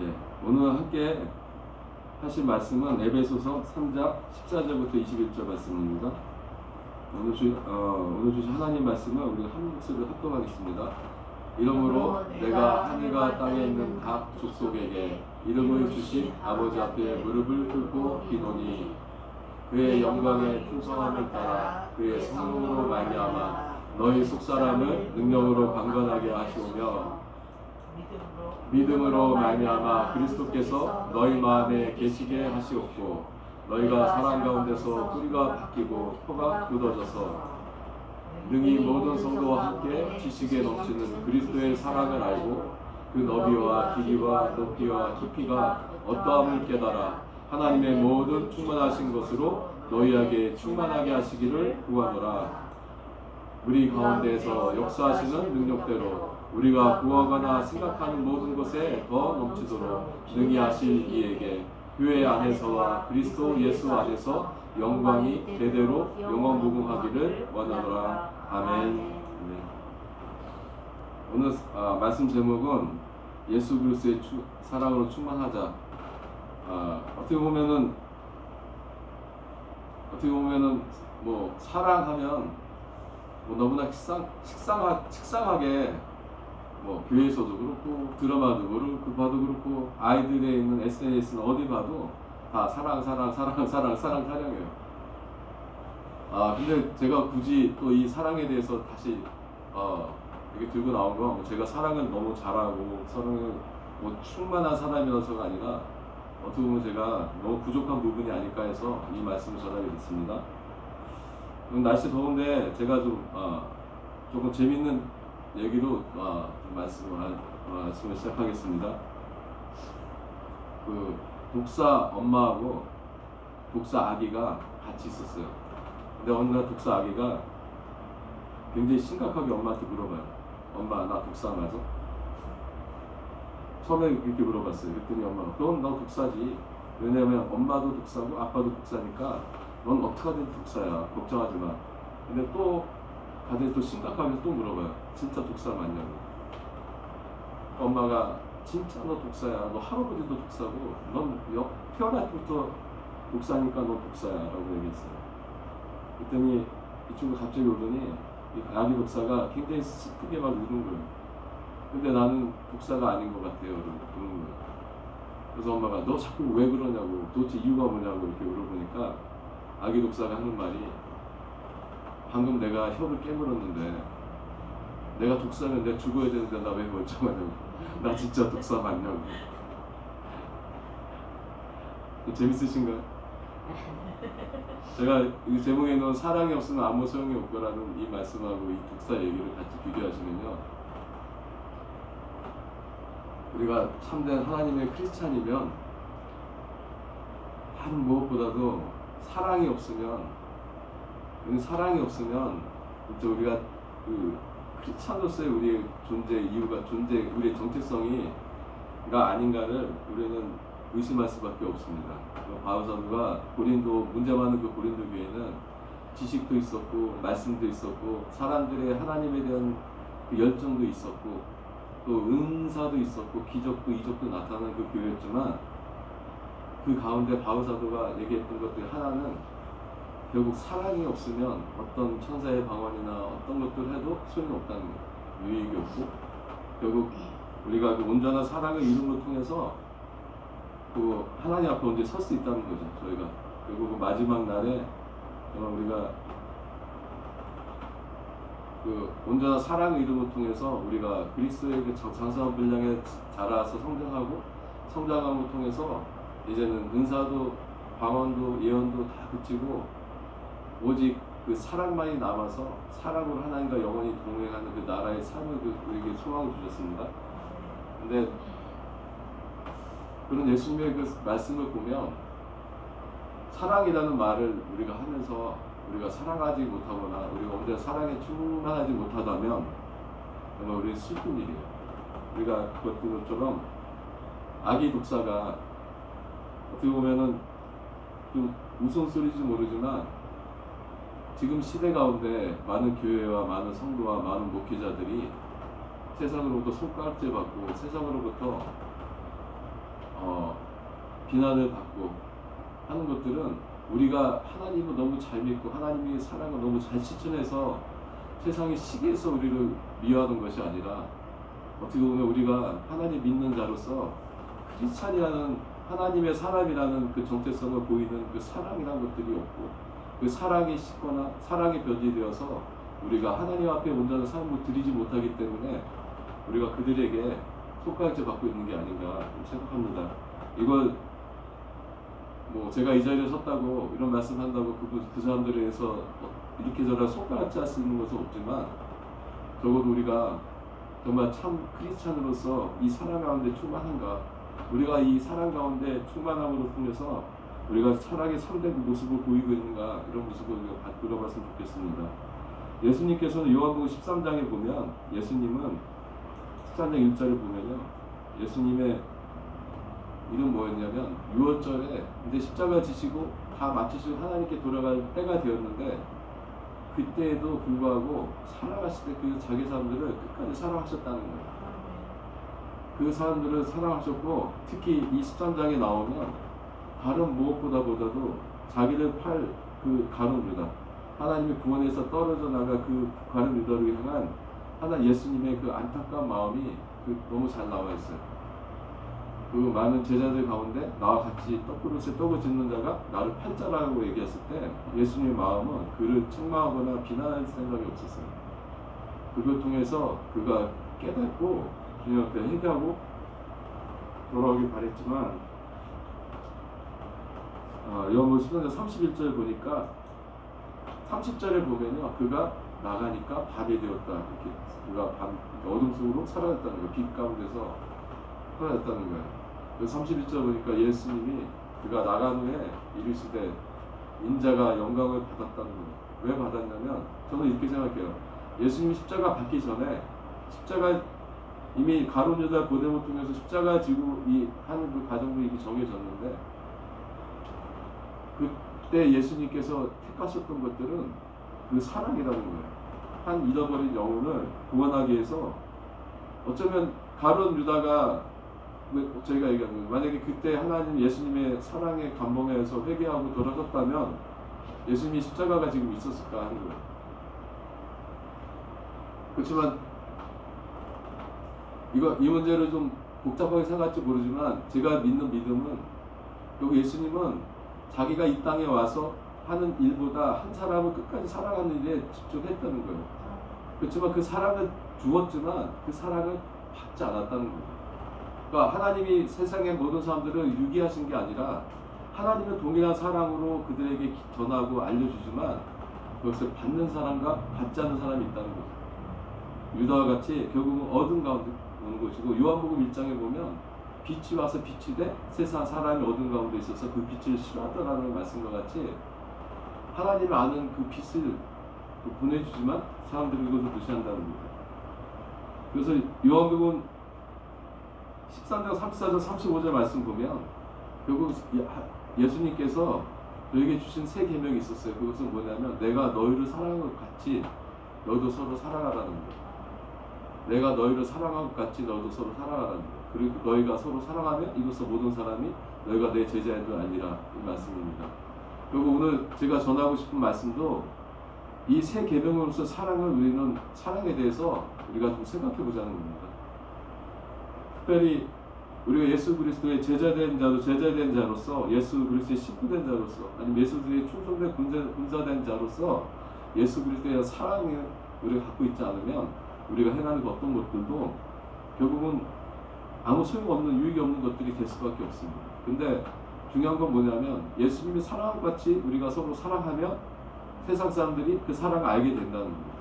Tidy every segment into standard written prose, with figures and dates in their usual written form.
예, 오늘 함께 하실 말씀은 에베소서 3장 14절부터 21절 말씀입니다. 오늘 주신 하나님 말씀은 우리가 한 목소리로 합동하겠습니다. 이러므로 내가 하늘과 땅에 있는 각 족속에게 이름을 주신 아버지 앞에 무릎을 꿇고 기도니 그의 영광의 풍성함을 따라 그의 성령으로 말미암아 너희 속사람을 능력으로 강건하게 하시오며 믿음으로 말미암아 그리스도께서 너희 마음에 계시게 하시옵고 너희가 사랑 가운데서 뿌리가 바뀌고 토가 굳어져서 능히 모든 성도와 함께 지식에 넘치는 그리스도의 사랑을 알고 그 너비와 길이와 높이와 깊이가 어떠함을 깨달아 하나님의 모든 충만하신 것으로 너희에게 충만하게 하시기를 구하노라. 우리 가운데에서 역사하시는 능력대로 우리가 구하거나 생각하는 모든 것에 더 넘치도록 능히 하실 이에게 교회 안에서와 그리스도 예수 안에서 영광이 대대로 영원무궁하기를 원하노라. 아멘. 네. 오늘 말씀 제목은 예수 그리스도의 사랑으로 충만하자. 어떻게 보면은 뭐 사랑하면 뭐 너무나 식상하게 뭐 교회에서도 그렇고 드라마도 그렇고 봐도 그렇고 아이들에 있는 SNS는 어디 봐도 다 사랑 타령이에요. 근데 제가 굳이 또 이 사랑에 대해서 다시 이렇게 들고 나온 건 제가 사랑을 너무 잘하고 사랑을 뭐 충만한 사람이라서가 아니라 어떻게 보면 제가 너무 부족한 부분이 아닐까 해서 이 말씀을 전하게 됐습니다. 날씨 더운데 제가 조금 재밌는 얘기로 말씀을 시작하겠습니다. 그 독사 엄마하고 독사 아기가 같이 있었어요. 근데 어느 날 독사 아기가 굉장히 심각하게 엄마한테 물어봐요. 엄마, 나 독사 맞아? 처음에 이렇게 물어봤어요. 그랬더니 엄마가 그럼 너 독사지. 왜냐면 엄마도 독사고 아빠도 독사니까 넌 어떡하든 독사야. 걱정하지 마. 근데 또 다들 또 심각하게 또 물어봐요. 진짜 독사 맞냐고. 엄마가 진짜 너 독사야. 너 할아버지도 독사고 넌 태어날 때부터 독사니까 너 독사야 라고 얘기했어요. 그랬더니 이 친구 갑자기 오더니 이 아기 독사가 굉장히 슬프게 막 우는 거예요. 근데 나는 독사가 아닌 것 같아요. 그러는 거예요. 그래서 엄마가 너 자꾸 왜 그러냐고 도대체 이유가 뭐냐고 이렇게 물어보니까 아기 독사가 하는 말이 방금 내가 혀를 깨물었는데 내가 독사면 내가 죽어야 되는데 나 왜 멀쩡하냐고. 나 진짜 독사 맞냐고. 재밌으신가요? 제가 이 제목에 넣은 사랑이 없으면 아무 소용이 없거라는 이 말씀하고 이 독사 얘기를 같이 비교하시면요, 우리가 참된 하나님의 크리스찬이면 다른 무엇보다도 사랑이 없으면 이제 우리가 그 크리스찬으로서의 우리의 존재 이유가 우리의 정체성이가 아닌가를 우리는 의심할 수밖에 없습니다. 바울 사도가 문제 많은 그 고린도 교회는 지식도 있었고 말씀도 있었고 사람들의 하나님에 대한 그 열정도 있었고 또 은사도 있었고 기적도 이적도 나타나는 그 교회였지만 그 가운데 바울 사도가 얘기했던 것 중에 하나는 결국 사랑이 없으면 어떤 천사의 방언이나 어떤 것들을 해도 소용이 없다는 거예요. 유익이 없고 결국 우리가 그 온전한 사랑을 이룸을 통해서 그 하나님 앞에 언제 설 수 있다는 거죠. 저희가 그리고 그 마지막 날에 정말 우리가 그 온전한 사랑의 이름을 통해서 우리가 그리스도의 그 장성한 분량에 자라서 성장함을 통해서 이제는 은사도 방언도 예언도 다 그치고 오직 그 사랑만이 남아서 사랑으로 하나님과 영원히 동행하는 그 나라의 삶을 우리에게 소망을 주셨습니다. 근데 그런 예수님의 그 말씀을 보면 사랑이라는 말을 우리가 하면서 우리가 사랑하지 못하거나 우리가 언제 사랑에 충만하지 못하다면 정말 우리는 슬픈 일이에요. 우리가 그랬던 것처럼 아기 독사가 어떻게 보면은 좀 우스운소리인지 모르지만 지금 시대 가운데 많은 교회와 많은 성도와 많은 목회자들이 세상으로부터 손가락질 받고 세상으로부터 비난을 받고 하는 것들은 우리가 하나님을 너무 잘 믿고 하나님의 사랑을 너무 잘 실천해서 세상의 시기에서 우리를 미워하는 것이 아니라 어떻게 보면 우리가 하나님 믿는 자로서 크리스찬이라는 하나님의 사람이라는 그 정체성을 보이는 그 사랑이라는 것들이 없고 그 사랑이 싣거나 사랑의 벽이 되어서 우리가 하나님 앞에 온전한 삶을 드리지 못하기 때문에 우리가 그들에게 손가락질 받고 있는 게 아닌가 생각합니다. 이걸 뭐 제가 이 자리에 섰다고 이런 말씀한다고 그 사람들에 대해서 이렇게 저렇게 손가락질 할 수 있는 것은 없지만 적어도 우리가 정말 참 크리스찬으로서 이 사랑 가운데 충만한가, 우리가 이 사랑 가운데 충만함으로 통해서 우리가 사랑의 참된 모습을 보이고 있는가, 이런 모습을 우리가 들어봤으면 좋겠습니다. 예수님께서는 요한복음 13장에 보면 예수님은 13장 1절을 보면요, 예수님의 일은 뭐였냐면 유월절에 이제 십자가 지시고 다 마치시고 하나님께 돌아갈 때가 되었는데 그때에도 불구하고 살아가실 때 그 자기 사람들을 끝까지 사랑하셨다는 거예요. 그 사람들을 사랑하셨고 특히 이 13장에 나오면 다른 무엇보다도 자기를 팔 그 가룟 유다, 하나님의 구원에서 떨어져 나가 그 가룟 유다를 향한 하나 예수님의 그 안타까운 마음이 너무 잘 나와 있어요. 그 많은 제자들 가운데 나와 같이 떡그릇에 떡을 짓는 자가 나를 팔자라고 얘기했을 때 예수님의 마음은 그를 책망하거나 비난할 생각이 없었어요. 그걸 통해서 그가 깨닫고 주님 앞에 회개하고 돌아오길 바랬지만 요한복음 10장 31절 보니까 30절에 보면요, 그가 나가니까 밤이 되었다, 이렇게 그가 어둠 속으로 사라졌다는 거예요. 빛 가운데서 사라졌다는 거예요. 31절 보니까 예수님이 그가 나간 후에 이르시되 인자가 영광을 받았다는 거예요. 왜 받았냐면 저는 이렇게 생각해요. 예수님이 십자가 받기 전에 십자가 이미 가룟 유다 보냄을 통해서 십자가 지고 이 하는 그 과정도 이미 정해졌는데 그때 예수님께서 택하셨던 것들은 그 사랑이라는 거예요. 한 잃어버린 영혼을 구원하기 위해서 어쩌면 가룟 유다가 저희가 얘기하는 거예요. 만약에 그때 하나님 예수님의 사랑의 감동에서 회개하고 돌아섰다면 예수님이 십자가가 지금 있었을까 하는 거예요. 그렇지만 이 문제를 좀 복잡하게 생각할지 모르지만 제가 믿는 믿음은 여기 예수님은 자기가 이 땅에 와서 하는 일보다 한 사람을 끝까지 사랑하는 일에 집중했다는 거예요. 그렇지만 그 사랑을 주었지만 그 사랑을 받지 않았다는 거예요. 그러니까 하나님이 세상의 모든 사람들을 유기하신 게 아니라 하나님은 동일한 사랑으로 그들에게 전하고 알려주지만 그것을 받는 사람과 받지 않는 사람이 있다는 거죠. 유다와 같이 결국은 어둠 가운데 오는 것이고 요한복음 1장에 보면 빛이 와서 빛이 돼 세상 사람이 어둠 가운데 있어서 그 빛을 싫어하더라는 말씀과 같이 하나님이 아는 그 빛을 보내주지만 사람들이 이것을 무시한다는 거예요. 그래서 요한복음 13장 34절 35절 말씀 보면 결국 예수님께서 너에게 주신 세 계명이 있었어요. 그것은 뭐냐면 내가 너희를 사랑한 것 같이 너희도 서로 사랑하라는 거예요. 내가 너희를 사랑한 것 같이 너희도 서로 사랑하라는 거예요. 그리고 너희가 서로 사랑하면 이로써 모든 사람이 너희가 내 제자인 줄 알리라, 이 말씀입니다. 그리고 오늘 제가 전하고 싶은 말씀도 이 세 계명으로서 우리는 사랑에 대해서 우리가 좀 생각해 보자는 겁니다. 특별히 우리가 예수 그리스도의 제자된 자로서 예수 그리스도의 식구된 자로서 아니면 예수 그리스도의 충성된 군사된 자로서 예수 그리스도의 사랑을 우리가 갖고 있지 않으면 우리가 행하는 어떤 것들도 결국은 아무 소용없는 유익이 없는 것들이 될 수밖에 없습니다. 근데 중요한 건 뭐냐면 예수님이 사랑한 것 같이 우리가 서로 사랑하면 세상 사람들이 그 사랑을 알게 된다는 거예요.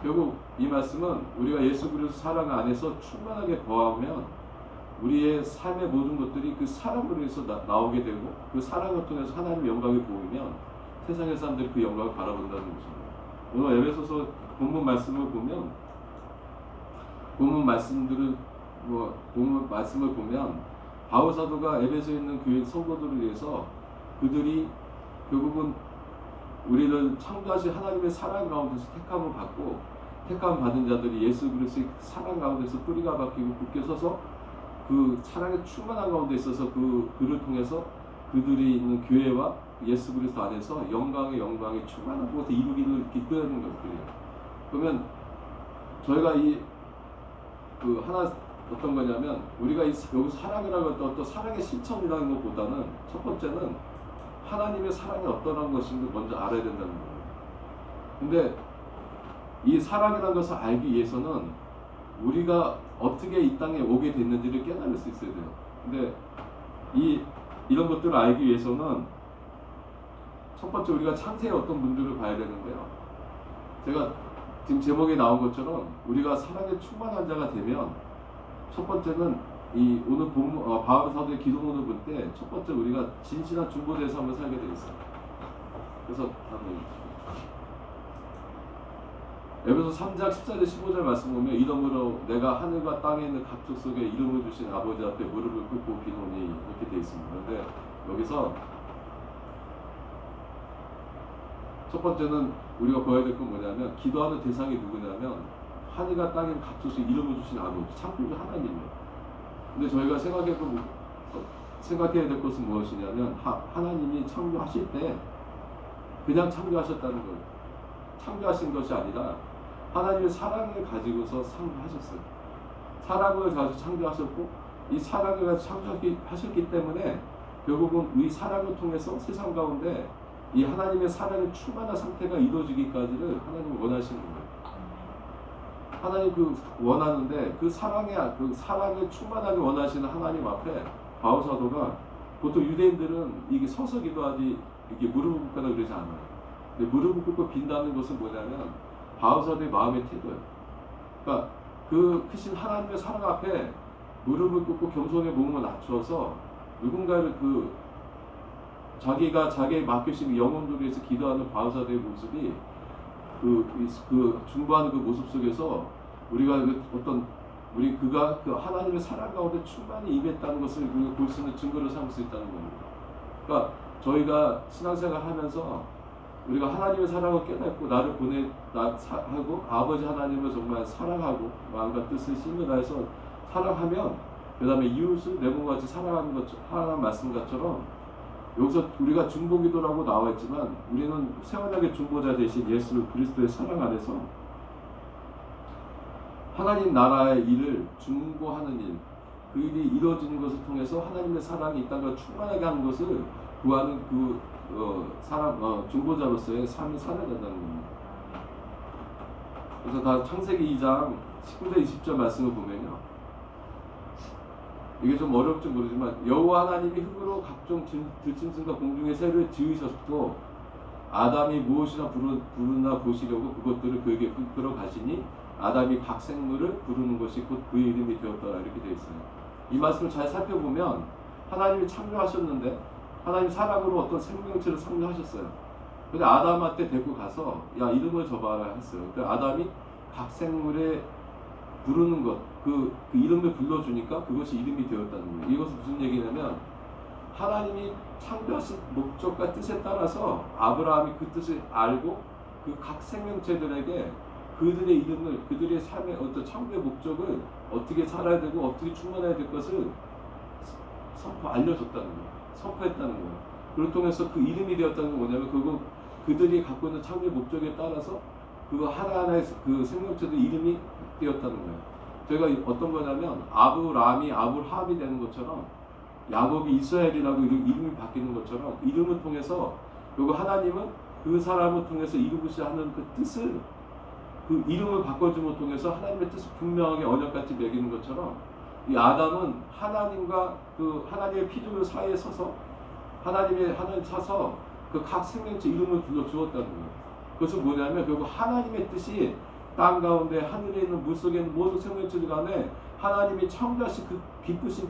결국 이 말씀은 우리가 예수 그리스도 사랑 안에서 충만하게 거하면 우리의 삶의 모든 것들이 그 사랑으로 해서 나오게 되고 그 사랑을 통해서 하나님의 영광을 보이면 세상의 사람들이 그 영광을 바라본다는 것입니다. 오늘 에베소서 본문 말씀을 보면 본문 말씀을 보면 바울 사도가 에베소에 있는 교회 성도들을 위해서 그들이 결국은 우리를 창조하신 하나님의 사랑 가운데서 택함을 받고 택함 받은 자들이 예수 그리스도의 사랑 가운데서 뿌리가 박히고 굳게 서서 그 사랑의 충만한 가운데 있어서 그를 통해서 그들이 있는 교회와 예수 그리스도 안에서 영광의 충만한 것을 이루기를 이끄는 것들이에요. 그러면 저희가 하나 어떤 거냐면 우리가 여기 사랑이라고 할 때 어떤 사랑의 실천이라는 것보다는 첫 번째는 하나님의 사랑이 어떠한 것인지 먼저 알아야 된다는 거예요. 근데 이 사랑이라는 것을 알기 위해서는 우리가 어떻게 이 땅에 오게 됐는지를 깨달을 수 있어야 돼요. 근데 이런 것들을 알기 위해서는 첫 번째 우리가 창세의 어떤 문제를 봐야 되는데요. 제가 지금 제목에 나온 것처럼 우리가 사랑에 충만한 자가 되면 첫 번째는 오늘 바울 사도의 기도문을 볼 때 첫 번째 우리가 진실한 중보자의 삶을 살게 되어 있어요. 그래서 한번 에베소 3장 14절 15절 말씀 보면 이러므로 내가 하늘과 땅에 있는 각족 속에 이름을 주신 아버지 앞에 무릎을 꿇고 비노니 이렇게 되어 있습니다. 그런데 여기서 첫 번째는 우리가 보아야 될 건 뭐냐면 기도하는 대상이 누구냐면 하늘과 땅에 있는 각족 속에 이름을 주신 아버지 창조주 하나님이에요. 근데 저희가 생각해야 될 것은 무엇이냐면 하나님이 창조하실 때 그냥 창조하셨다는 거예요. 창조하신 것이 아니라 하나님의 사랑을 가지고서 창조하셨어요. 사랑을 가지고 창조하셨고 이 사랑을 가지고 창조하셨기 때문에 결국은 이 사랑을 통해서 세상 가운데 이 하나님의 사랑의 충만한 상태가 이루어지기까지를 하나님이 원하시는 거예요. 하나님 원하는데 그 사랑에 충만하게 원하시는 하나님 앞에 바울 사도가 보통 유대인들은 이게 서서 기도하지 이게 무릎을 꿇거나 그러지 않아요. 근데 무릎을 꿇고 빈다는 것은 뭐냐면 바울 사도의 마음의 태도예요. 그러니까 그 크신 하나님의 사랑 앞에 무릎을 꿇고 겸손의 몸을 낮추어서 누군가를 자기가 자기의 맡기신 영혼들을 위해서 기도하는 바울 사도의 모습이 중보하는 그 모습 속에서 우리가 그가 하나님의 사랑 가운데 충만히 임했다는 것을 우리가 볼 수 있는 증거를 삼을 수 있다는 겁니다. 그러니까 저희가 신앙생활 하면서 우리가 하나님의 사랑을 깨닫고 나를 하고 아버지 하나님을 정말 사랑하고 마음과 뜻을 힘을 다해서 사랑하면 그 다음에 이웃을 내 몸같이 사랑하는 말씀 것처럼 여기서 우리가 중보기도라고 나와 있지만 우리는 세원하게 중보자 대신 예수 그리스도의 사랑 안에서 하나님 나라의 일을 중보하는 일, 그 일이 이루어지는 것을 통해서 하나님의 사랑이 이 땅을 충만하게 하는 것을 구하는 중보자로서의 삶을 살아야 된다는 겁니다. 그래서 다 창세기 2장 19절 20절 말씀을 보면요. 이게 좀 어렵지 모르지만 여호와 하나님이 흙으로 각종 들짐승과 공중의 새를 지으셨고 아담이 무엇이나 부르나 보시려고 그것들을 그에게 이끌어 가시니 아담이 각 생물을 부르는 것이 곧 그의 이름이 되었더라 이렇게 되어 있어요. 이 말씀을 잘 살펴보면 하나님이 창조하셨는데 하나님 사랑으로 어떤 생명체를 창조하셨어요. 근데 아담한테 데리고 가서 야 이름을 줘봐라 했어요. 그러니까 아담이 각 생물에 부르는 것, 그 이름을 불러주니까 그것이 이름이 되었다는 거예요. 이것은 무슨 얘기냐면 하나님이 창조하신 목적과 뜻에 따라서 아브라함이 그 뜻을 알고 그 각 생명체들에게 그들의 이름을, 그들의 삶의 어떤 창조의 목적을 어떻게 살아야 되고 어떻게 충만해야 될 것을 알려줬다는 거예요. 선포했다는 거예요. 그걸 통해서 그 이름이 되었다는 건 뭐냐면 그들이 갖고 있는 창조의 목적에 따라서 그거 하나하나의 그 생명체들 이름이 되었다는 거예요. 저희가 어떤 거냐면 아브라함이 아브라함이 되는 것처럼 야곱이 이스라엘이라고 이름이 바뀌는 것처럼 이름을 통해서 그리고 하나님은 그 사람을 통해서 이루고자 하는 그 뜻을 그 이름을 바꿔줌을 통해서 하나님의 뜻을 분명하게 언약같이 매기는 것처럼 이 아담은 하나님과 하나님의 피조물 사이에 서서 하나님 사서 그 각 생명체 이름을 불러 주었다는 거예요. 그것은 뭐냐면 결국 하나님의 뜻이 땅 가운데 하늘에 있는 물 속에 있는 모든 생명체들 간에 하나님이 창조하신 그 기쁘신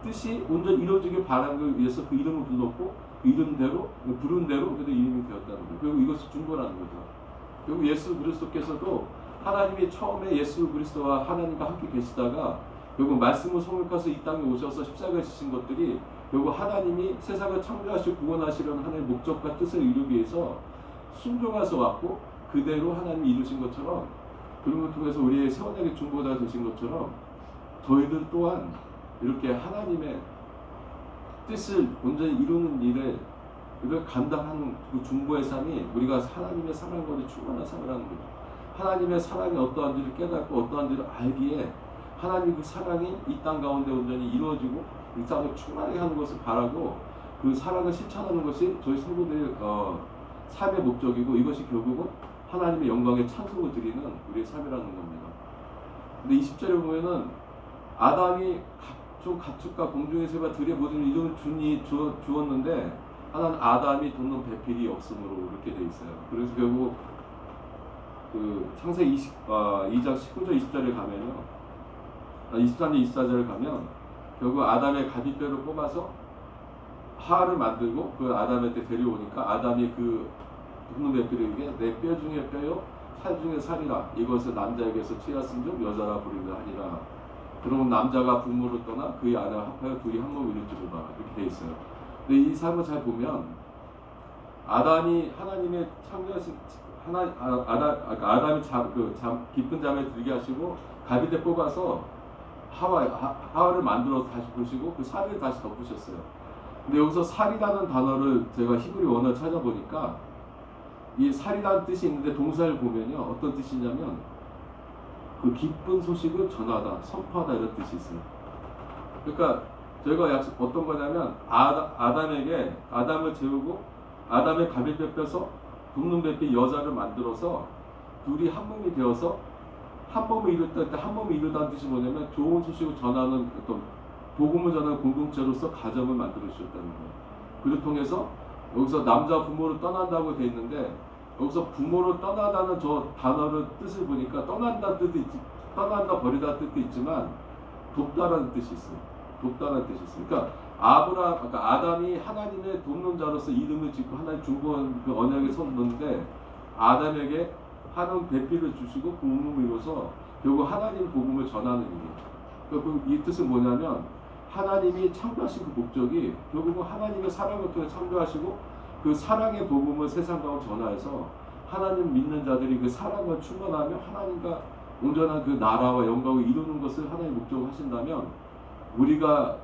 뜻이 온전히 이루어지길 바라는 걸 위해서 그 이름을 불렀고 그 이름대로 부른 대로 그들 이름이 되었다는 거예요. 결국 이것이 중보라는 거죠. 결국 예수 그리스도께서도 하나님이 처음에 예수 그리스도와 하나님과 함께 계시다가 결국 말씀을 성육해서 이 땅에 오셔서 십자가에 지신 것들이 결국 하나님이 세상을 창조하시고 구원하시려는 하나님의 목적과 뜻을 이루기 위해서 순종해서 왔고 그대로 하나님이 이루신 것처럼 그런 걸 통해서 우리의 세원하게 중보자 되신 것처럼 저희들 또한 이렇게 하나님의 뜻을 온전히 이루는 일에 이걸 감당하는 그 중보의 삶이 우리가 하나님의 사랑으로 충만한 삶이라는 거죠. 하나님의 사랑이 어떠한지를 깨닫고 어떠한지를 알기에 하나님 그 사랑이 이 땅 가운데 온전히 이루어지고 이 땅을 충만하게 하는 것을 바라고 그 사랑을 실천하는 것이 저희 성도들의 삶의 목적이고 이것이 결국은 하나님의 영광에 찬송을 드리는 우리의 삶이라는 겁니다. 근데 20절에 보면은 아담이 각종 가축과 공중의 새와 들의 모든 이름을 주었는데 하나는 아담이 돕는 배필이 없으므로 이렇게 돼 있어요. 그래서 결국 그 창세기 2장 19절 20절에 가면요, 23절 24절에 가면 결국 아담의 갈비뼈를 뽑아서 하를 만들고 그 아담한테 데려오니까 아담이 그 돕는 배필에게 내 뼈 중에 뼈요 살 중에 살이라 이것을 남자에게서 취하신즉 여자라 부르려 하니라. 그러면 남자가 부모를 떠나 그의 아내와 합하여 둘이 한 몸이 이룰지로다 이렇게 돼 있어요. 근데 이 삶을 잘 보면 아담이 하나님의 창조하신 아담이 깊은 잠에 들게 하시고 갈비뼈 뽑아서 하와를 만들어서 다시 보시고 그 살을 다시 덮으셨어요. 근데 여기서 살이라는 단어를 제가 히브리 원어를 찾아보니까 이 살이라는 뜻이 있는데 동사를 보면요 어떤 뜻이냐면 그 기쁜 소식을 전하다, 선포하다 이런 뜻이 있어요. 그러니까 저희가 어떤 거냐면 아담을 재우고 아담의 갈비뼈 빼서 돕는 배필 여자를 만들어서 둘이 한 몸이 되어서 한 몸을 이뤘다 때 한 몸을 이루다는 뜻이 뭐냐면 좋은 소식을 전하는 어떤 복음을 전하는 공동체로서 가정을 만들어 주셨다는 거예요. 그를 통해서 여기서 남자 부모를 떠난다고 돼 있는데 여기서 부모를 떠나다는 저 단어를 뜻을 보니까 떠난다 버리다 뜻도 있지만 돕다라는 뜻이 있어요. 돕다라는 뜻이 있어요. 그러니까 아담이 하나님의 돕는 자로서 이름을 짓고 하나님 중보한 그 언약에 섰는데 아담에게 하나님 배필을 주시고 복음을 이루어서 결국 하나님 복음을 전하는 일이에요. 그러니까 이 뜻은 뭐냐면 하나님이 창조하신 그 목적이 결국은 하나님의 사랑을 통해 창조하시고 그 사랑의 복음을 세상 가운데 전하여서 하나님 믿는 자들이 그 사랑을 충만하며 하나님과 온전한 그 나라와 영광을 이루는 것을 하나님 목적으로 하신다면 우리가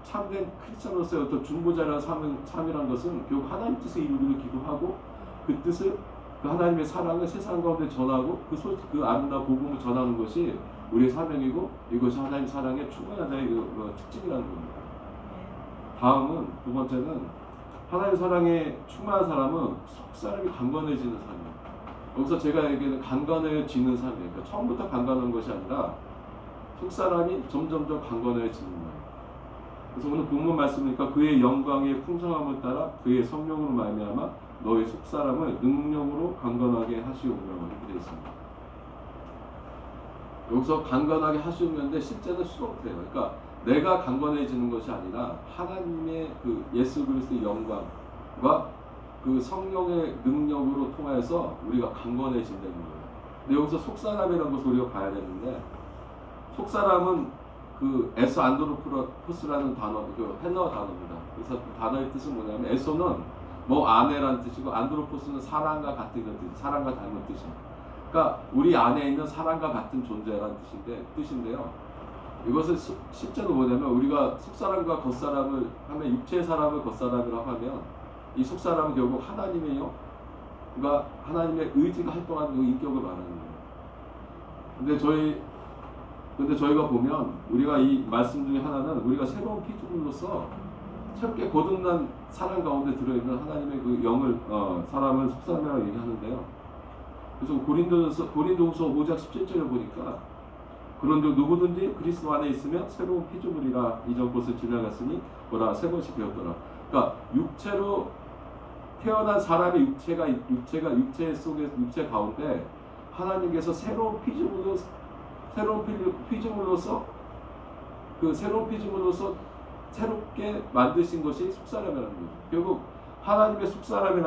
참된 크리스천으로서의 어떤 중보자라는 삶이라는 것은 결국 하나님 뜻을 이루기를 기도하고 그 뜻을 그 하나님의 사랑을 세상 가운데 전하고 그 아름다운 복음을 전하는 것이 우리의 사명이고 이것이 하나님 사랑의 충만한 자의 특징이라는 겁니다. 다음은 두 번째는 하나님 사랑에 충만한 사람은 속사람이 강건해지는 삶이에요. 여기서 제가 얘기하는 강건해지는 삶이에요. 그러니까 처음부터 강건한 것이 아니라 속사람이 점점점 강건해지는 거예요. 그래서 오늘 본문 말씀이니까 그의 영광의 풍성함을 따라 그의 성령으로 말미암아 너의 속사람을 능력으로 강건하게 하시오며 이렇게 되어 있습니다. 여기서 강건하게 하시오면데 실제는 수동태예요. 그러니까 내가 강건해지는 것이 아니라 하나님의 그 예수 그리스도의 영광과 그 성령의 능력으로 통하여서 우리가 강건해진다는 거예요. 근데 여기서 속사람이라는 것을 우리가 봐야 되는데 속사람은 그 에소 안드로포스라는 단어, 그 헬라어 단어입니다. 그래서 그 단어의 뜻은 뭐냐면 에소는 뭐 아내라는 뜻이고 안드로포스는 사랑과 같은 뜻, 사랑과 닮은 뜻입니다. 그러니까 우리 안에 있는 사랑과 같은 존재라는 뜻인데요. 이것을 실제로 뭐냐면 우리가 속사람과 겉사람을 하면 육체의 사람을 겉사람이라고 하면 이 속사람은 결국 하나님이요, 그러니까 하나님의 의지가 활동하는 그 인격을 말하는 거예요. 근데 저희가 보면 우리가 이 말씀 중에 하나는 우리가 새로운 피조물로서 새롭게 거듭난 사랑 가운데 들어있는 하나님의 그 영을 사람을 속사람이라고 얘기하는데요. 그래서 고린도후서 5장 17절에 보니까 그런데 누구든지 그리스도 안에 있으면 새로운 피조물이라 이전 것을 지나갔으니 보라 새 것이 되었더라. 그러니까 육체로 태어난 사람의 육체 가운데 하나님께서 새로운 피조물로서 새롭게 만드신 것이 속사람이라는 거죠. 결국 하나님의 속사람이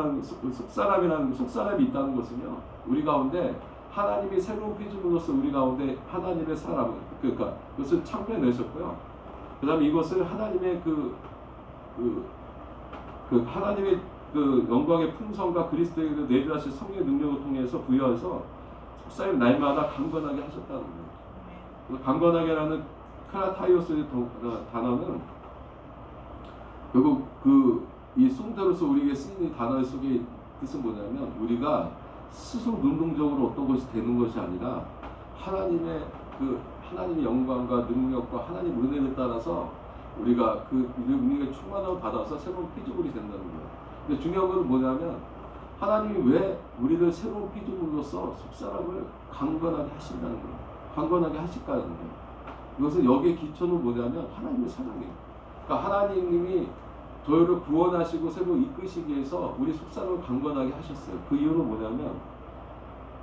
있다는 것은요, 우리 가운데 하나님이 새로운 피조물로서 우리 가운데 하나님의 사람을, 그러니까 그것을 창조해내셨고요. 그 다음에 이것을 하나님의 하나님의 그 영광의 풍성과 그리스도의 내주하신 성령의 능력을 통해서 부여해서 속사람이 날마다 강건하게 하셨다는 거예요. 강건하게라는 카라타이오스의 단어는 결국 이 숭대로서 우리에게 쓰이는 단어 속의 뜻은 뭐냐면 우리가 스스로 능동적으로 어떤 것이 되는 것이 아니라 하나님의 영광과 능력과 하나님 은혜를 따라서 우리가 그 능력의 충만함을 받아서 새로운 피조물이 된다는 거예요. 근데 중요한 건 뭐냐면 하나님이 왜 우리를 새로운 피조물로서 속사람을 강건하게 하신다는 거예요. 강건하게 하실까라는 거예요. 이것은 여기에 기초는 뭐냐면 하나님의 사랑이에요. 그러니까 하나님이 저희를 구원하시고 새로 이끄시기 위해서 우리 속사람을 강건하게 하셨어요. 그 이유는 뭐냐면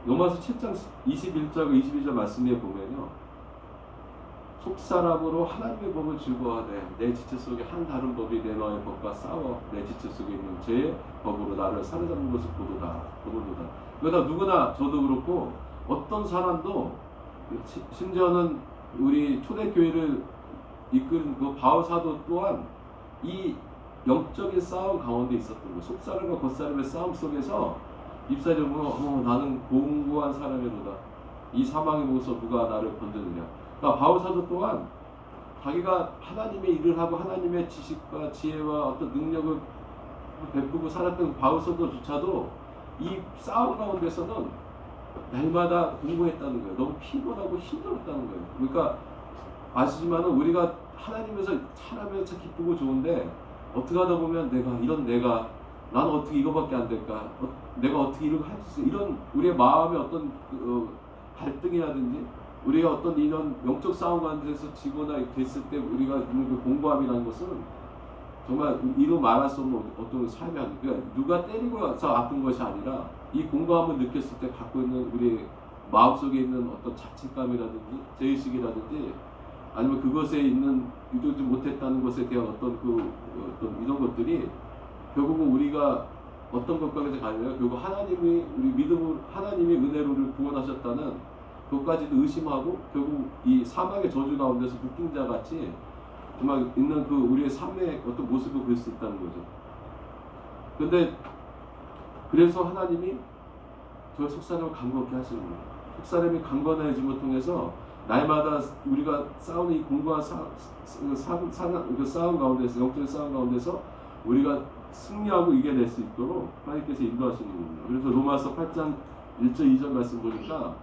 로마서 7장 21절과 22절 말씀에 보면요, 속사람으로 하나님의 법을 즐거워하되 내 지체 속에 한 다른 법이 내 너의 법과 싸워 내 지체 속에 있는 죄의 법으로 나를 사로잡는 것을 보도다. 그러다 누구나 저도 그렇고 어떤 사람도 심지어는 우리 초대교회를 이끄는 그 바울 사도 또한 이 영적인 싸움 가운데 있었던 거예요. 속사람과 겉사람의 싸움 속에서 입사적으로 나는 공고한 사람이로다. 이 사망의 목에서 누가 나를 건드느냐. 그러니까 바울 사도 또한 자기가 하나님의 일을 하고 하나님의 지식과 지혜와 어떤 능력을 베푸고 살았던 바울 사도조차도 이 싸움 가운데서는 날마다 공부했다는 거예요. 너무 피곤하고 힘들었다는 거예요. 그러니까 아시지만은 우리가 하나님에서 살아면 참 기쁘고 좋은데 어떻게 하다 보면 나는 어떻게 이거밖에 안 될까? 내가 어떻게 이렇게 할 수 있어? 이런 우리의 마음의 어떤 갈등이라든지 우리가 어떤 이런 영적 싸움 가운데서 지거나 됐을 때 우리가 있는 그 공고함이라는 것은 정말 이루 말할 수 없는 어떤 삶이 아니에요. 그러니까 누가 때리고서 아픈 것이 아니라 이 공고함을 느꼈을 때 갖고 있는 우리 마음속에 있는 어떤 자책감이라든지 죄의식이라든지 아니면 그것에 있는 이루지 못했다는 것에 대한 어떤 이런 것들이 결국은 우리가 어떤 것까지 가냐면 결국 하나님이 우리 믿음으로 하나님의 은혜로 우리를 구원하셨다는 그것까지도 의심하고 결국 이 사망의 저주 가운데서 묶인 자 같이 정말 있는 그 우리의 삶의 어떤 모습을 볼 수 있다는 거죠. 근데 그래서 하나님이 저 속사람을 강건케 하시는 거예요. 속사람이 강건해짐을 통해서 날마다 우리가 싸우는 이 공고한 싸움 가운데서 영적인 싸움 가운데서 우리가 승리하고 이겨낼 수 있도록 하나님께서 인도하시는 겁니다. 그래서 로마서 8장 1절 2절 말씀 보니까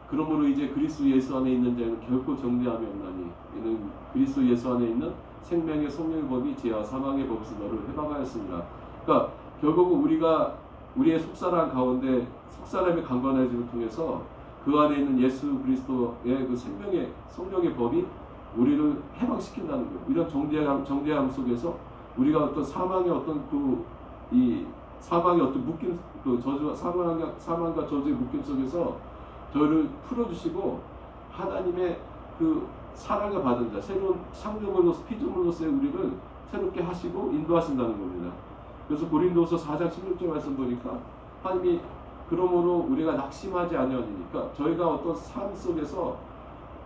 그러므로 이제 그리스도 예수 안에 있는 자는 결코 정죄함이 없나니 이는 그리스도 예수 안에 있는 생명의 성령의 법이 죄와 사망의 법에서 너를 해방하였습니다. 그러니까 결국은 우리가 우리의 속사람 가운데 속사람의 강건해짐을 통해서 그 안에 있는 예수 그리스도의 그 생명의 성령의 법이 우리를 해방시킨다는 거예요. 이런 정죄함 속에서 우리가 어떤 사망의 어떤 이 사망의 어떤 묶임, 저주 사망과 저주의 묶임 속에서 저희를 풀어주시고 하나님의 그 사랑을 받은 자, 새로운 창조물로서 피조물로서의 우리를 새롭게 하시고 인도하신다는 겁니다. 그래서 고린도서 4장 16절 말씀 보니까 하나님이 그러므로 우리가 낙심하지 아니하니, 그러니까 저희가 어떤 삶 속에서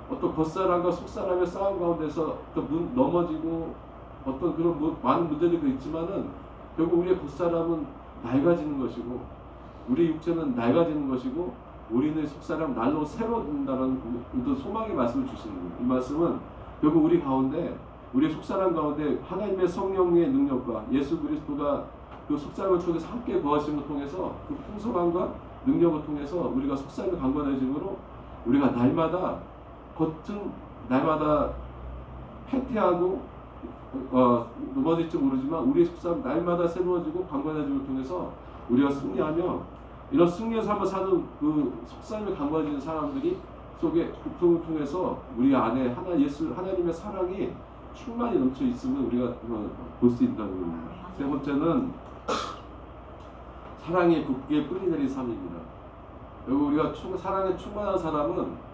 어떤 겉사람과 속사람의 싸움 가운데서 어떤 넘어지고 어떤 그런 많은 문제들도 있지만은 결국 우리의 겉사람은 낡아지는 것이고 우리 육체는 낡아지는 것이고 우리는 속사람 날로 새로워진다는 그 소망의 말씀을 주시는 거예요. 이 말씀은 결국 우리 가운데 우리의 속사람 가운데 하나님의 성령의 능력과 예수 그리스도가 그 속사람을 통해서 함께 거하심을 통해서 그 풍성함과 능력을 통해서 우리가 속사람의 강건해짐으로 우리가 날마다 패퇴하고 넘어질지 모르지만 우리의 속사람 날마다 새로워지고 강건해짐을 통해서 우리가 승리하며 이런 승리의 삶을 사는 그 속사람에 강건해지는 사람들이 속에 고통을 통해서 우리 안에 하나님의 사랑이 충만히 넘쳐 있음을 우리가 볼 수 있다는 겁니다. 세 번째는 사랑의 붓기에 뿌리 내린 삶입니다. 여기 우리가 사랑에 충만한 사람은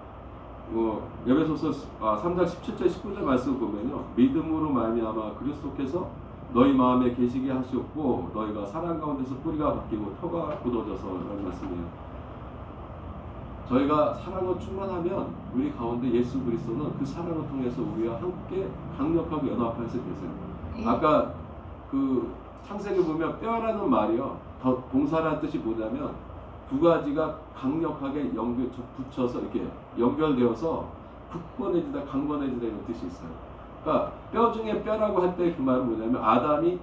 에베소서 3장 17절 19절 말씀을 보면요, 믿음으로 말미암아 그리스도께서 너희 마음에 계시게 하시었고 너희가 사랑 가운데서 뿌리가 바뀌고 터가 굳어져서 라는 말씀이에요. 저희가 사랑으로 충만하면 우리 가운데 예수 그리스도는 그 사랑을 통해서 우리와 함께 강력하고 연합해서 계세요. 아까 그 창세기 보면 뼈라는 말이요, 더 동사라는 뜻이 뭐냐면 두 가지가 강력하게 붙여서 이렇게 연결되어서 굳건해지다, 강건해지다 이런 뜻이 있어요. 그러니까 뼈 중에 뼈라고 할 때 그 말은 뭐냐면 아담이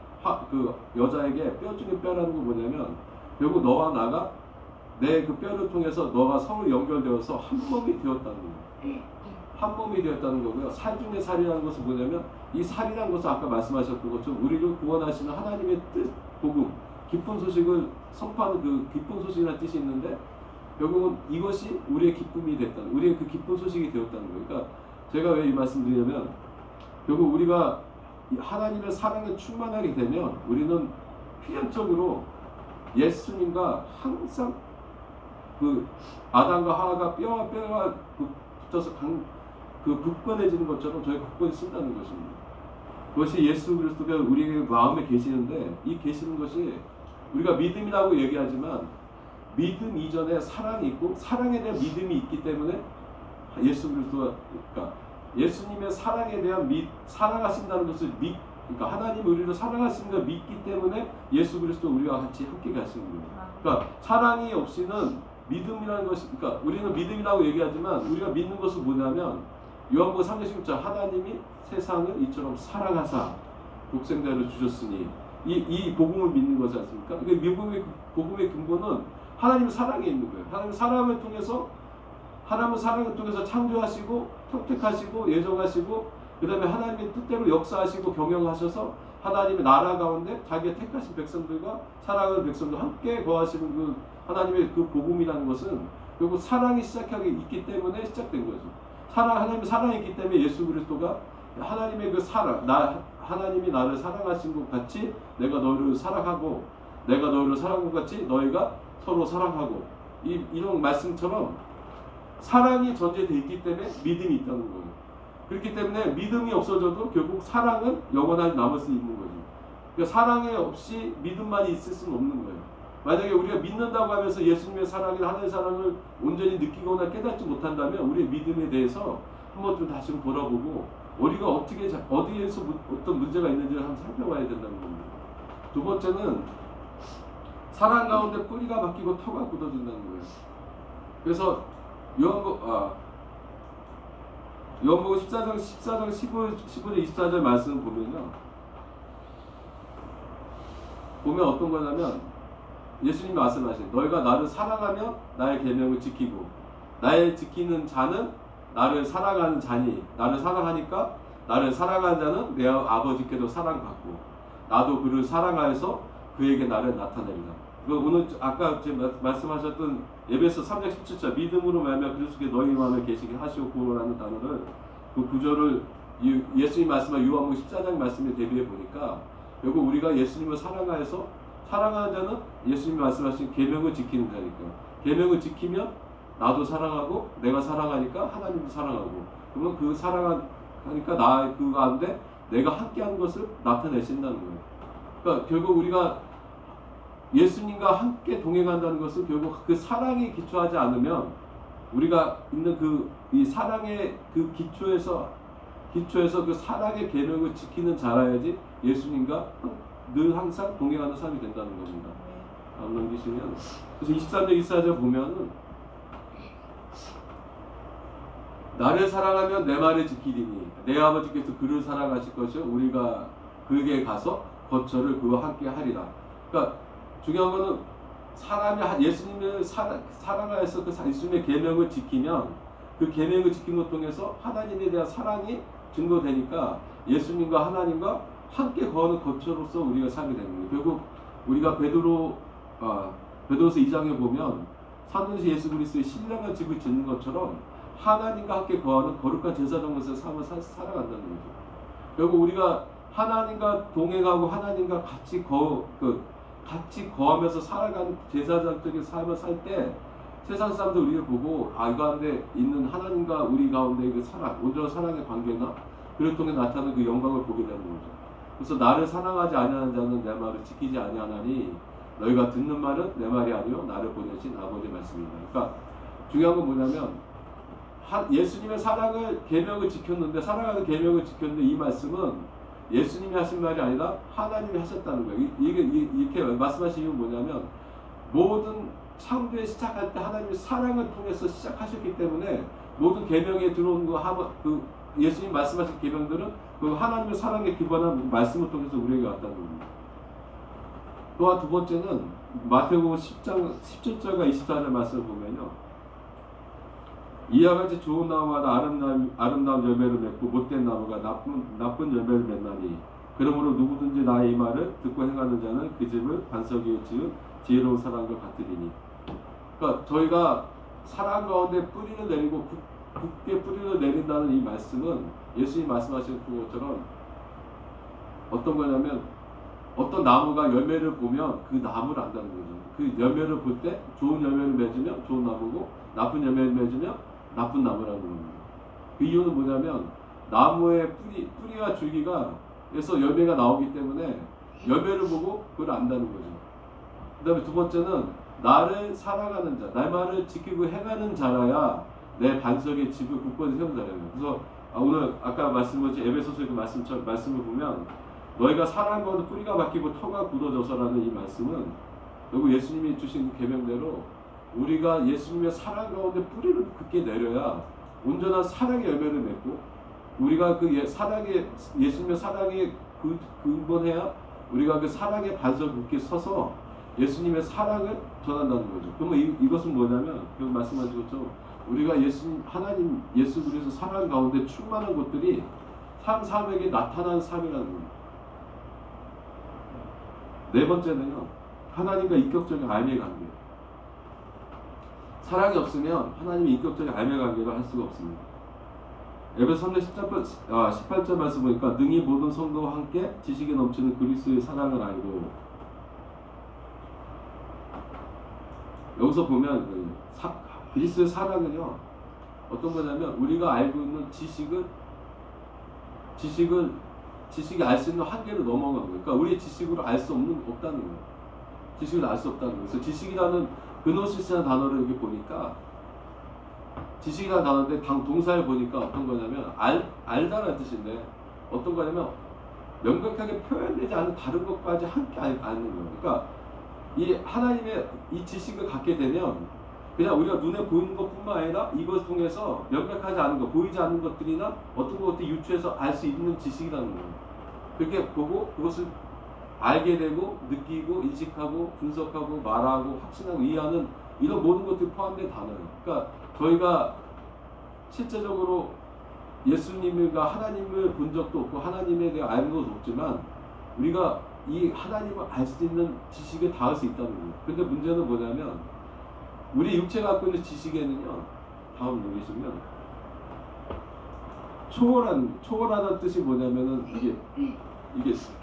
그 여자에게 뼈 중에 뼈라는 건 뭐냐면 결국 너와 나가 내 그 뼈를 통해서 너가 서로 연결되어서 한 몸이 되었다는 거예요. 한 몸이 되었다는 거고요. 살 중에 살이라는 것은 뭐냐면 이 살이라는 것은 아까 말씀하셨던 것처럼 우리를 구원하시는 하나님의 뜻, 복음, 기쁜 소식을 선포하는 그 기쁜 소식이라는 뜻이 있는데 결국은 이것이 우리의 기쁨이 됐다는, 우리의 그 기쁜 소식이 되었다는 거예요. 그러니까 제가 왜 이 말씀드리냐면 결국 우리가 하나님의 사랑에 충만하게 되면 우리는 필연적으로 예수님과 항상 그 아담과 하와가 뼈와 뼈가 붙어서 그 굳건해지는 것처럼 저희 굳건히 쓴다는 것입니다. 그것이 예수 그리스도가 우리의 마음에 계시는데 이 계시는 것이 우리가 믿음이라고 얘기하지만 믿음 이전에 사랑이 있고 사랑에 대한 믿음이 있기 때문에 예수 그리스도가 그러니까 예수님의 사랑에 대한 사랑하신다는 것을 그러니까 하나님 우리를 사랑하시는 걸 믿기 때문에 예수 그리스도 우리와 같이 함께 가시는 거예요. 그러니까 사랑이 없이는 믿음이라는 것이 그러니까 우리는 믿음이라고 얘기하지만 우리가 믿는 것은 뭐냐면 요한복음 3장 16절 하나님이 세상을 이처럼 사랑하사 독생자를 주셨으니 이 복음을 믿는 거지 않습니까? 그러니까 복음의 근본은 하나님의 사랑에 있는 거예요. 하나님의 사랑을 통해서 하나님은 사랑을 통해서 창조하시고 선택하시고 예정하시고 그 다음에 하나님의 뜻대로 역사하시고 경영하셔서 하나님의 나라 가운데 자기의 택하신 백성들과 사랑하는 백성들 함께 거하시는 그 하나님의 그 복음이라는 것은 결국 사랑이 시작하게 있기 때문에 시작된 거죠. 하나님의 사랑이 있기 때문에 예수 그리스도가 하나님의 그 사랑, 하나님이 나를 사랑하신 것 같이 내가 너를 사랑하고 내가 너를 사랑한 것 같이 너희가 서로 사랑하고 이런 말씀처럼 사랑이 전제되어 있기 때문에 믿음이 있다는 거예요. 그렇기 때문에 믿음이 없어져도 결국 사랑은 영원하게 남을 수 있는 거죠. 그러니까 사랑에 없이 믿음만이 있을 수는 없는 거예요. 만약에 우리가 믿는다고 하면서 예수님의 사랑이나 하나님의 사랑을 온전히 느끼거나 깨닫지 못한다면 우리의 믿음에 대해서 한번 좀 다시 돌아보고 우리가 어디에서 어떤 문제가 있는지를 한번 살펴봐야 된다는 겁니다. 두 번째는 사랑 가운데 뿌리가 바뀌고 터가 굳어진다는 거예요. 그래서 요한복음 14장 15절 24절 말씀을 보면 어떤 거냐면 예수님이 말씀하신 너희가 나를 사랑하면 나의 계명을 지키고 나의 지키는 자는 나를 사랑하는 자니 나를 사랑하니까 나를 사랑하는 자는 내 아버지께도 사랑받고 나도 그를 사랑하여서 그에게 나를 나타냅니다. 오늘 아까 말씀하셨던 에베소 3장 17절 믿음으로 말미암아 그리스도께 너희 마음에 계시게 하시고 구원하는 단어를 그 구절을 예수님 말씀한 요한복음 14장 말씀에 대비해 보니까 결국 우리가 예수님을 사랑하여서 사랑하는 자는 예수님이 말씀하신 계명을 지키는 자니까 계명을 지키면 나도 사랑하고 내가 사랑하니까 하나님도 사랑하고 그러면 그 사랑하니까 나 그 가운데 내가 함께하는 것을 나타내신다는 거예요. 그러니까 결국 우리가 예수님과 함께 동행한다는 것은 결국 그 사랑에 기초하지 않으면 우리가 있는 이 사랑의 그 기초에서 그 사랑의 계명을 지키는 자라야지 예수님과 늘 항상 동행하는 사람이 된다는 겁니다. 다음 넘기시면 그래서 23절 24절 보면은 나를 사랑하면 내 말을 지키리니 내 아버지께서 그를 사랑하실 것이요 우리가 그에게 가서 거처를 그와 함께 하리라. 그러니까 중요한 거는 사람이 예수님을 사랑하여서 그 예수님의 계명을 지키면 그 계명을 지킨 것 통해서 하나님에 대한 사랑이 증거되니까 예수님과 하나님과 함께 거하는 거처로서 우리가 살게 되는 거예요. 결국 우리가 베드로서 2장에 보면 삼위일체 예수 그리스도의 신령한 집을 짓는 것처럼 하나님과 함께 거하는 거룩한 제사장으로서 삶을 살아간다는 거죠. 결국 우리가 하나님과 동행하고 하나님과 같이 거하면서 살아가는 제사장적인 삶을 살 때 세상 사람들 우리를 보고 이 가운데 있는 하나님과 우리 가운데 그 사랑, 온전한 사랑의 관계나 그를 통해 나타나는 그 영광을 보게 되는 거죠. 그래서 나를 사랑하지 아니하는 자는 내 말을 지키지 아니하나니 너희가 듣는 말은 내 말이 아니요 나를 보내신 아버지의 말씀이다. 그러니까 중요한 건 뭐냐면 예수님의 계명을 지켰는데 사랑하는 계명을 지켰는데 이 말씀은 예수님이 하신 말이 아니라 하나님이 하셨다는 거예요. 이렇게 말씀하신 이유는 뭐냐면 모든 창조에 시작할 때 하나님의 사랑을 통해서 시작하셨기 때문에 모든 계명에 들어온 그 예수님 말씀하신 계명들은 그 하나님의 사랑에 기반한 말씀을 통해서 우리에게 왔다는 겁니다. 또한 두 번째는 마태복음 10장 17절과 24절 말씀을 보면요. 이와 같이 좋은 나무마다 아름다운 열매를 맺고 못된 나무가 나쁜 열매를 맺나니 그러므로 누구든지 나의 이 말을 듣고 행하는 자는 그 집을 반석 위에 지은 지혜로운 사람과 같으리니. 그러니까 저희가 사랑 가운데 뿌리를 내리고 굳게 뿌리를 내린다는 이 말씀은 예수님 말씀하신 것처럼 어떤 거냐면 어떤 나무가 열매를 보면 그 나무를 안다는 거죠. 그 열매를 볼 때 좋은 열매를 맺으면 좋은 나무고 나쁜 열매를 맺으면 나쁜 나무라는 겁니다. 그 이유는 뭐냐면 나무의 뿌리와 줄기가 에서 열매가 나오기 때문에 열매를 보고 그걸 안다는 거죠. 그 다음에 두 번째는 나를 사랑하는 자, 내 말을 지키고 행하는 자라야 내 반석의 집을 굳건히 세운 자라는 거예요. 그래서 오늘 아까 말씀드린 에베소서의 그 말씀을 보면 너희가 사랑 가운데 뿌리가 박히고 터가 굳어져서라는 이 말씀은 결국 예수님이 주신 그 계명대로 우리가 예수님의 사랑 가운데 뿌리를 굳게 내려야 온전한 사랑의 열매를 맺고 우리가 그 예수님의 사랑에 근본해야 우리가 그 사랑의 반석 굳게 서서 예수님의 사랑을 전한다는 거죠. 그러면 이것은 뭐냐면 그 말씀하신 것처럼 우리가 하나님 예수 그리스도 사랑 가운데 충만한 것들이 사람에게 나타나는 삶이라는 겁니다. 네 번째는요, 하나님과 인격적인 알미의 관계. 사랑이 없으면 하나님의 인격적인 알미의 관계를 할 수가 없습니다. 에베소 3장 18절 말씀 보니까 능히 모든 성도와 함께 지식에 넘치는 그리스도의 사랑을 알고, 여기서 보면 그리스도의 사랑은요 어떤 거냐면 우리가 알고 있는 지식이 알 수 있는 한계를 넘어간 거예요. 그러니까 우리의 지식으로 알 수 없다는 거예요. 지식을 알 수 없다는 거예요. 그래서 지식이라는 그노시스라는 단어를 여기 보니까 지식이라는 단어인데 동사를 보니까 어떤 거냐면 알다라는 뜻인데 어떤 거냐면 명백하게 표현되지 않은 다른 것까지 함께 아는 거예요. 그러니까 이 하나님의 이 지식을 갖게 되면 그냥 우리가 눈에 보이는 것뿐만 아니라 이것을 통해서 명백하지 않은 것, 보이지 않는 것들이나 어떤 것들 유추해서 알 수 있는 지식이라는 거예요. 그렇게 보고 그것을 알게 되고 느끼고 인식하고 분석하고 말하고 확신하고 이해하는 이런 모든 것들이 포함된 단어예요. 그러니까 저희가 실제적으로 예수님과 하나님을 본 적도 없고 하나님에 대해 알는 것도 없지만 우리가 이 하나님을 알 수 있는 지식을 닿을 수 있다는 거예요. 근데 문제는 뭐냐면 우리 육체가 갖고 있는 지식에는요, 다음 누르시면 초월하는 뜻이 뭐냐면은 이게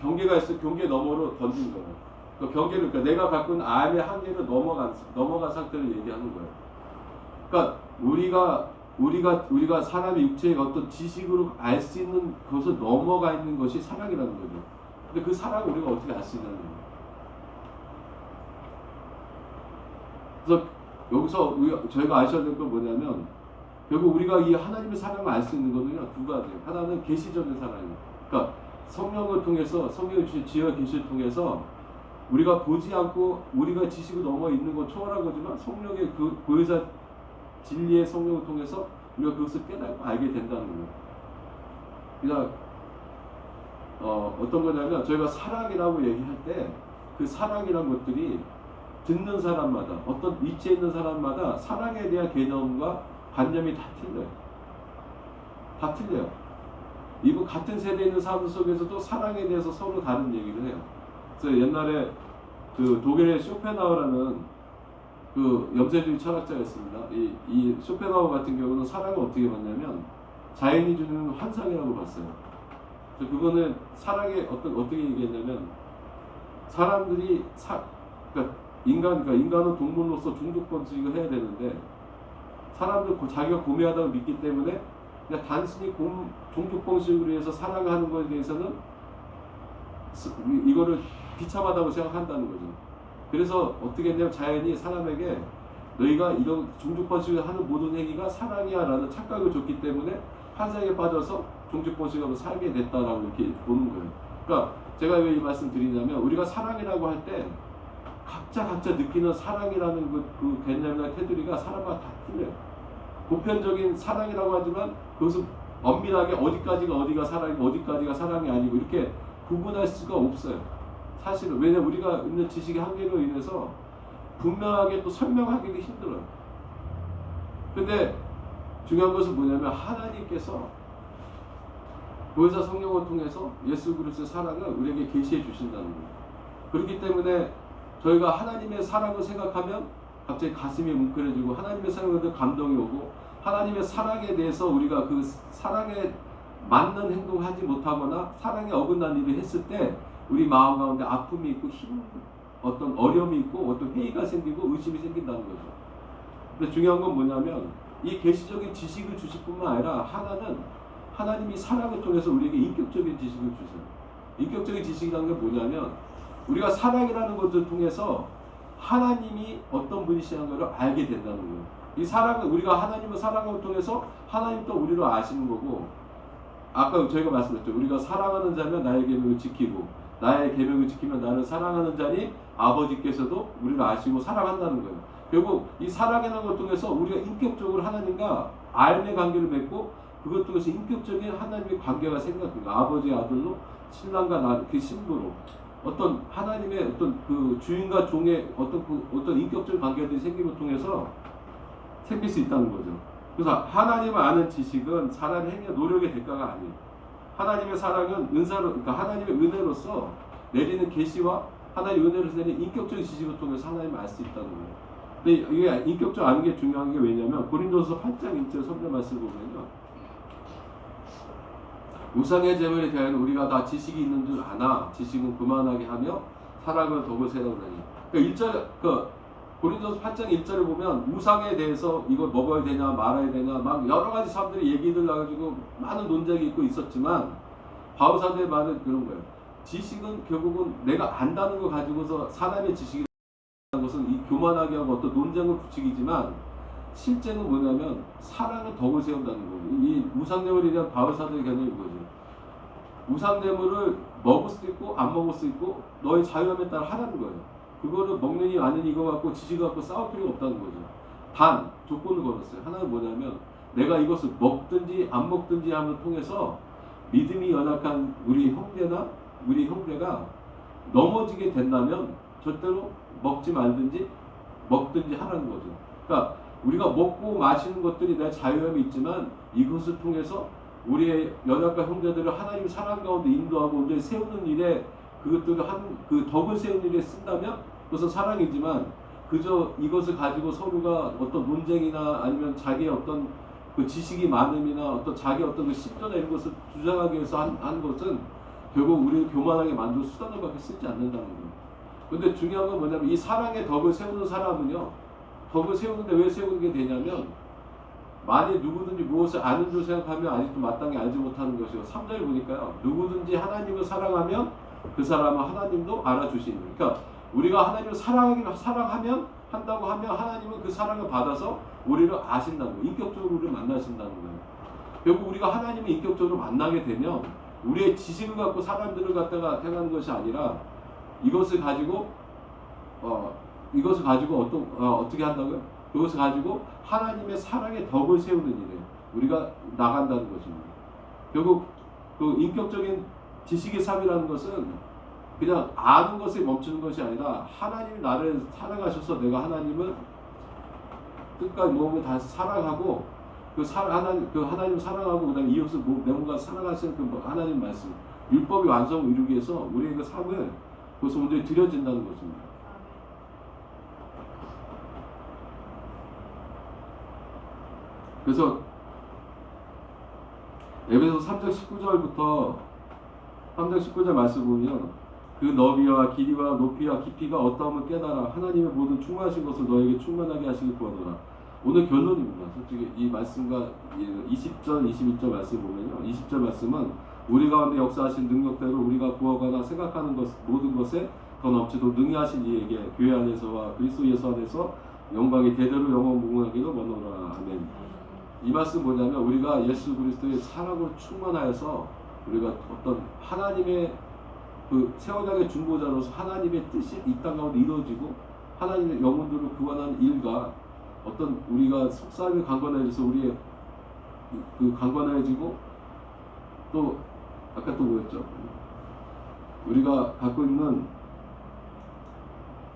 경계가 있어 경계 너머로 던진 거예요. 그 경계를 그러니까 내가 갖고 있는 암의 한계를 넘어간 상태를 얘기하는 거예요. 그러니까 우리가 사람의 육체의 어떤 지식으로 알 수 있는 그것을 넘어가 있는 것이 사랑이라는 거죠. 근데 그 사랑을 우리가 어떻게 알 수 있냐는 거예요. 그래서 여기서 저희가 아셔야 될 건 뭐냐면 결국 우리가 이 하나님의 사랑을 알 수 있는 것은요 두 가지예요. 하나는 계시적인 사랑이에요. 그러니까 성령을 통해서 성령이 주신 지혜와 계시를 통해서 우리가 보지 않고 우리가 지식을 넘어 있는 건 초월한 거지만 성령의 그 보혜사 진리의 성령을 통해서 우리가 그것을 깨닫고 알게 된다는 거예요. 그러니까 어떤 거냐면 저희가 사랑이라고 얘기할 때 그 사랑이란 것들이 듣는 사람마다 어떤 위치에 있는 사람마다 사랑에 대한 개념과 관념이 다 틀려요. 다 틀려요. 이거 같은 세대에 있는 사람들 속에서도 사랑에 대해서 서로 다른 얘기를 해요. 그래서 옛날에 그 독일의 쇼펜하우라는 그 염세주의 철학자가 있습니다. 이 쇼펜하우 같은 경우는 사랑을 어떻게 봤냐면 자연이 주는 환상이라고 봤어요. 그래서 그거는 사랑에 어떻게 얘기했냐면 사람들이 그러니까 인간은 동물로서 종족 번식을 해야 되는데 사람들 자기가 고매하다고 믿기 때문에 그냥 단순히 종족 번식으로 해서 사랑하는 것에 대해서는 이거를 비참하다고 생각한다는 거죠. 그래서 어떻게 했냐면 자연이 사람에게 너희가 이런 종족 번식을 하는 모든 행위가 사랑이야 라는 착각을 줬기 때문에 환상에 빠져서 종족 번식으로 살게 됐다라고 이렇게 보는 거예요. 그러니까 제가 왜 이 말씀 드리냐면 우리가 사랑이라고 할 때 각자 느끼는 사랑이라는 그 개념이나 테두리가 사람마다 다 틀려요. 보편적인 사랑이라고 하지만 그것은 엄밀하게 어디까지가 어디가 사랑이고 어디까지가 사랑이 아니고 이렇게 구분할 수가 없어요. 사실은 왜냐면 우리가 있는 지식의 한계로 인해서 분명하게 또 설명하기도 힘들어요. 근데 중요한 것은 뭐냐면 하나님께서 보혜사 성령을 통해서 예수 그리스도의 사랑을 우리에게 계시해 주신다는 거예요. 그렇기 때문에 저희가 하나님의 사랑을 생각하면 갑자기 가슴이 뭉클해지고 하나님의 사랑에 대해 감동이 오고 하나님의 사랑에 대해서 우리가 그 사랑에 맞는 행동을 하지 못하거나 사랑에 어긋난 일을 했을 때 우리 마음 가운데 아픔이 있고 어떤 어려움이 있고 어떤 회의가 생기고 의심이 생긴다는 거죠. 근데 중요한 건 뭐냐면 이 계시적인 지식을 주실 뿐만 아니라 하나님이 사랑을 통해서 우리에게 인격적인 지식을 주세요. 인격적인 지식이라는 게 뭐냐면 우리가 사랑이라는 것을 통해서 하나님이 어떤 분이시라는 것을 알게 된다는 거예요. 이 사랑은 우리가 하나님을 사랑을 통해서 하나님 또 우리를 아시는 거고, 아까 저희가 말씀드렸죠. 우리가 사랑하는 자면 나의 계명을 지키고 나의 계명을 지키면 나를 사랑하는 자니 아버지께서도 우리를 아시고 사랑한다는 거예요. 결국 이 사랑이라는 걸 통해서 우리가 인격적으로 하나님과 알의 관계를 맺고 그것 통해서 인격적인 하나님의 관계가 생겨납니다. 아버지 아들로 신랑과 나 그 신부로 어떤 하나님의 어떤 그 주인과 종의 어떤 인격적인 관계들이 생김을 통해서 생길 수 있다는 거죠. 그래서 하나님을 아는 지식은 사람의 행위와 노력의 대가가 아니에요. 하나님의 사랑은 은사로, 그러니까 하나님의 은혜로서 내리는 계시와 하나님의 은혜로서 내리는 인격적인 지식을 통해서 하나님을 알 수 있다는 거예요. 근데 이게 인격적으로 아는 게 중요한 게 왜냐면 고린도서 8장 1절 성경 말씀 보면요. 우상의 제물에 대한 우리가 다 지식이 있는 줄 아나 지식은 그만하게 하며 사랑을 더욱 세우느니. 그러니까 1절 고린도서 8장 1절을 보면 우상에 대해서 이걸 먹어야 되냐 말아야 되냐 막 여러 가지 사람들이 얘기들 나가지고 많은 논쟁이 있고 있었지만 바울 사도의 말은 그런 거예요. 지식은 결국은 내가 안다는 거 가지고서 사람의 지식이라는 것은 이 교만하게 하고 어떤 논쟁을 부추기지만 실제는 뭐냐면 사랑을 덕을 세운다는 거예요. 이 우상제물에 대한 바울 사도의 개념이 이거죠. 우상제물을 먹을 수도 있고 안 먹을 수 있고 너의 자유함에 따라 하라는 거예요. 그거를 먹느니 아느니 이거 갖고 지식을 갖고 싸울 필요가 없다는 거죠. 단 조건을 걸었어요. 하나는 뭐냐면 내가 이것을 먹든지 안 먹든지 함을 통해서 믿음이 연약한 우리 형제가 넘어지게 된다면 절대로 먹지 말든지 먹든지 하라는 거죠. 그러니까 우리가 먹고 마시는 것들이 내 자유함이 있지만 이것을 통해서 우리의 연약한 형제들을 하나님 사랑 가운데 인도하고 온전히 세우는 일에 그것들을 그 덕을 세우는 일에 쓴다면 그것은 사랑이지만 그저 이것을 가지고 서로가 어떤 논쟁이나 아니면 자기의 어떤 그 지식이 많음이나 어떤 자기 어떤 그 신조나 이런 것을 주장하기 위해서 한 것은 결국 우리를 교만하게 만들 수단으로밖에 쓰지 않는다는 거예요. 근데 중요한 건 뭐냐면 이 사랑의 덕을 세우는 사람은요, 덕을 세우는데 왜 세우는 게 되냐면 만일 누구든지 무엇을 아는 줄 생각하면 아직도 마땅히 알지 못하는 것이고 3절 보니까요. 누구든지 하나님을 사랑하면 그 사람은 하나님도 알아주시는 거예요. 그러니까 우리가 하나님을 사랑하면 한다고 하면 하나님은 그 사랑을 받아서 우리를 아신다는 거예요. 인격적으로 우리를 만나신다는 거예요. 결국 우리가 하나님을 인격적으로 만나게 되면 우리의 지식을 갖고 사람들을 갖다가 행하는 것이 아니라 이것을 가지고 어떻게 한다고요? 그것을 가지고 하나님의 사랑의 덕을 세우는 일에 우리가 나간다는 것입니다. 결국 그 인격적인 지식의 삶이라는 것은 그냥 아는 것에 멈추는 것이 아니라 하나님이 나를 사랑하셔서 내가 하나님을 끝까지 몸을 다 사랑하고 하나님 사랑하고 그다음에 이웃을 뭔가 사랑하시는 그 하나님 말씀 율법의 완성을 이루기 위해서 우리의 그 삶을 그것을 온전히 드려진다는 것입니다. 그래서 에베소서 3장 19절 말씀 보면 그 너비와 길이와 높이와 깊이가 어떠함을 깨달아 하나님의 모든 충만하신 것을 너에게 충만하게 하시길 구하노라. 오늘 결론입니다. 솔직히 이 말씀과 20절, 21절 말씀 보면요. 20절 말씀은 우리 가운데 역사하신 능력대로 우리가 구하거나 생각하는 모든 것에 더 넘치도 능히 하신 이에게 교회 안에서와 그리스도 예수 안에서 영광이 대대로 영원무궁하기를 원하노라. 아멘. 이 말씀 뭐냐면 우리가 예수 그리스도의 사랑으로 충만하여서 우리가 어떤 하나님의 그 세월장의 중보자로서 하나님의 뜻이 이 땅 가운데 이루어지고 하나님의 영혼들을 구원하는 일과 어떤 우리가 속삭임이 강건해져서 우리의 그 강건해지고 또 아까 또 뭐였죠? 우리가 갖고 있는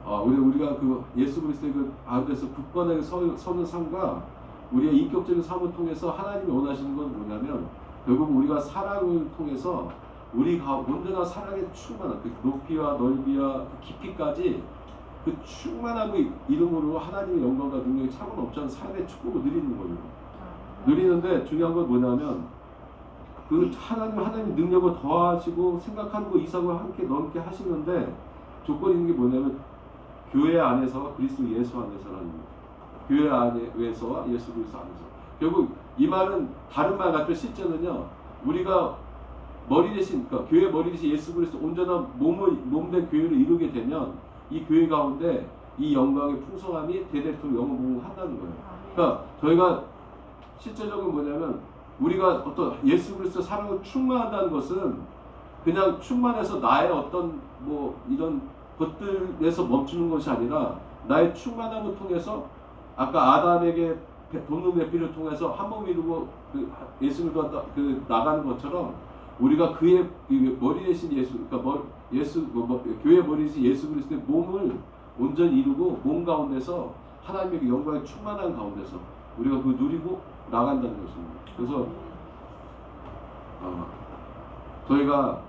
우리가 그 예수 그리스도의 그 가운데서 굳건하게 서는 삶과 우리의 인격적인 삶을 통해서 하나님이 원하시는 건 뭐냐면 결국 우리가 사랑을 통해서 우리가 온전한 사랑에 충만한 그 높이와 넓이와 그 깊이까지 그 충만함의 이름으로 하나님의 영광과 능력이 차고 넘치는 삶의 축복을 누리는 거예요. 누리는데 중요한 건 뭐냐면 그 하나님 능력을 더하시고 생각하는 것 이상을 함께 넘게 하시는데 조건이 있는 게 뭐냐면 교회 안에서 그리스도 예수 안에서라는 거예요. 교회 안에서와 예수 그리스도 안에서. 결국 이 말은 다른 말 같죠. 실제는요. 우리가 머리 대신 그러니까 교회 머리 대신 예수 그리스도 온전한 몸된 교회를 이루게 되면 이 교회 가운데 이 영광의 풍성함이 대대토록 영원무궁한다는 거예요. 그러니까 저희가 실제적으로 뭐냐면 우리가 어떤 예수 그리스도 사랑을 충만한다는 것은 그냥 충만해서 나의 어떤 뭐 이런 것들에서 멈추는 것이 아니라 나의 충만함을 통해서 아까 아담에게 돕는 배필을 통해서 한 몸 이루고 그 예수님과 그 나가는 것처럼 우리가 그의 머리 대신 예수, 그러니까 교회 머리 대신 예수 그리스도의 몸을 온전히 이루고 몸 가운데서 하나님의 영광의 충만한 가운데서 우리가 그 누리고 나간다는 것입니다. 그래서 저희가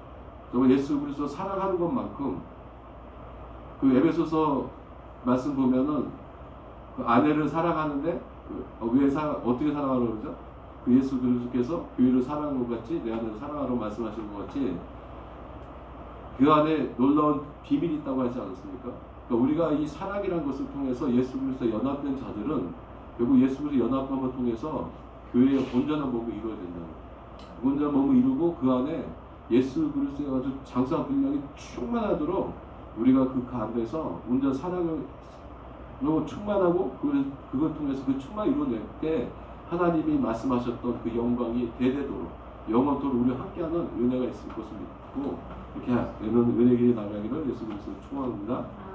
정말 예수 그리스도 사랑하는 것만큼 그 에베소서 말씀 보면은 그 아내를 사랑하는데 어떻게 사랑하라고 그러죠? 그 예수 그리스도께서 교회를 사랑하는 것 같이 내 아내를 사랑하라고 말씀하시는 것 같이 그 안에 놀라운 비밀이 있다고 하지 않았습니까? 그러니까 우리가 이 사랑이라는 것을 통해서 예수 그리스도에 연합된 자들은 결국 예수 그리스도 연합함을 통해서 교회의 온전한 몸을 이루어야 된다는 거예요. 온전한 몸을 이루고 그 안에 예수 그리스도의 아주 장수한 분량이 충만하도록 우리가 그 가운데서 온전 사랑을 충만하고 그걸 통해서 그 충만을 이루어낼 때 하나님이 말씀하셨던 그 영광이 대대도록 영원토록 우리와 함께하는 은혜가 있을 것을 믿고 이렇게 은혜 길이 나가기를 예수 그리스도로 축원합니다.